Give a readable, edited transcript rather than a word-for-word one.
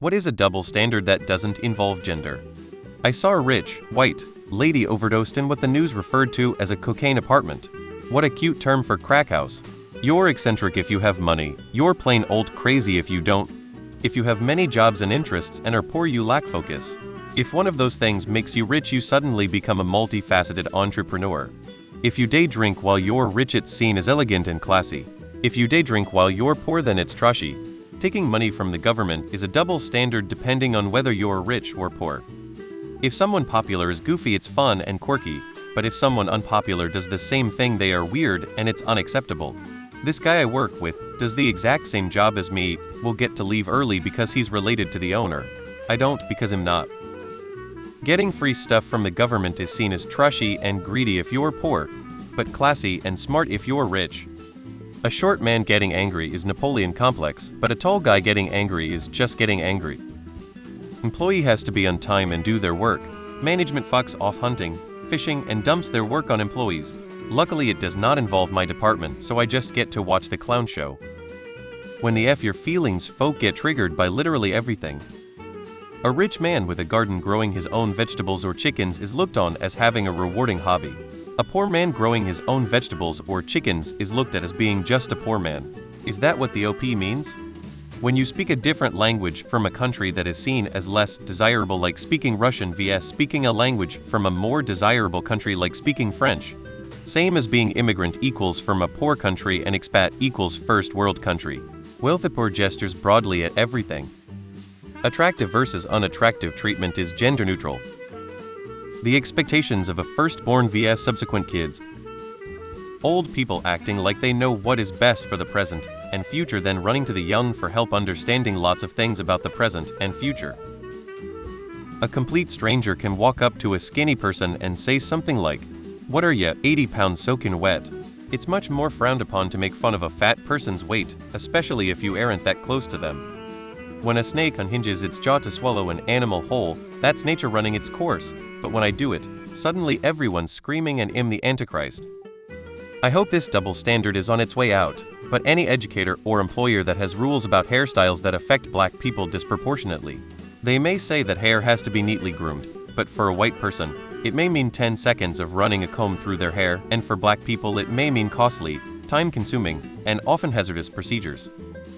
What is a double standard that doesn't involve gender? I saw a rich, white, lady overdosed in what the news referred to as a cocaine apartment. What a cute term for crack house. You're eccentric if you have money, you're plain old crazy if you don't. If you have many jobs and interests and are poor, you lack focus. If one of those things makes you rich, you suddenly become a multifaceted entrepreneur. If you day drink while you're rich, it's seen as elegant and classy. If you day drink while you're poor, then it's trashy. Taking money from the government is a double standard depending on whether you're rich or poor. If someone popular is goofy, it's fun and quirky, but if someone unpopular does the same thing, they are weird and it's unacceptable. This guy I work with does the exact same job as me, will get to leave early because he's related to the owner. I don't because I'm not. Getting free stuff from the government is seen as trashy and greedy if you're poor, but classy and smart if you're rich. A short man getting angry is Napoleon complex, but a tall guy getting angry is just getting angry. Employee has to be on time and do their work. Management fucks off hunting, fishing, and dumps their work on employees. Luckily it does not involve my department, so I just get to watch the clown show. When the F your feelings folk get triggered by literally everything. A rich man with a garden growing his own vegetables or chickens is looked on as having a rewarding hobby. A poor man growing his own vegetables or chickens is looked at as being just a poor man. Is that what the OP means? When you speak a different language from a country that is seen as less desirable, like speaking Russian vs speaking a language from a more desirable country like speaking French. Same as being immigrant equals from a poor country and expat equals first world country. Wealthy poor gestures broadly at everything. Attractive versus unattractive treatment is gender neutral. The expectations of a firstborn vs subsequent kids. Old people acting like they know what is best for the present and future, then running to the young for help understanding lots of things about the present and future. A complete stranger can walk up to a skinny person and say something like, "What are ya, 80 pounds soaking wet?" It's much more frowned upon to make fun of a fat person's weight, especially if you aren't that close to them. When a snake unhinges its jaw to swallow an animal whole, that's nature running its course, but when I do it, suddenly everyone's screaming and I'm the Antichrist. I hope this double standard is on its way out, but any educator or employer that has rules about hairstyles that affect black people disproportionately. They may say that hair has to be neatly groomed, but for a white person, it may mean 10 seconds of running a comb through their hair, and for black people it may mean costly, time-consuming, and often hazardous procedures.